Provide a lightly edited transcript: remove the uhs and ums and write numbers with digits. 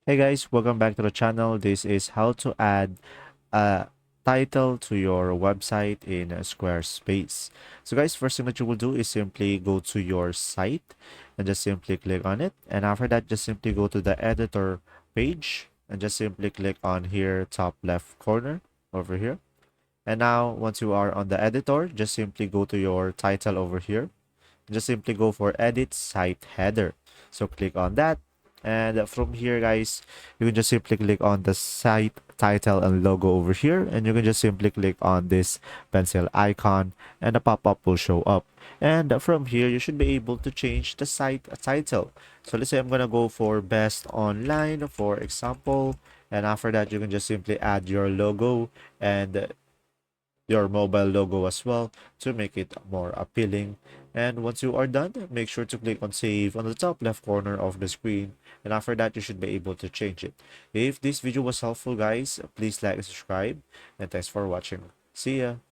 Hey guys, welcome back to the channel. This is how to add a title to your website in Squarespace. So guys, first thing that you will do is simply go to your site and just simply click on it. And after that, just simply go to the editor page and just simply click on here, top left corner over here. And now once you are on the editor, just simply go to your title over here. Just simply go for edit site header. So click on that. And from here, guys, you can just simply click on the site title and logo over here. And you can just simply click on this pencil icon and a pop-up will show up. And from here, you should be able to change the site title. So let's say I'm going to go for best online, for example. And after that, you can just simply add your logo and your mobile logo as well to make it more appealing. And once you are done, make sure to click on save on the top left corner of the screen. And after that, you should be able to change it. If this video was helpful, guys, please like and subscribe. And thanks for watching. See ya.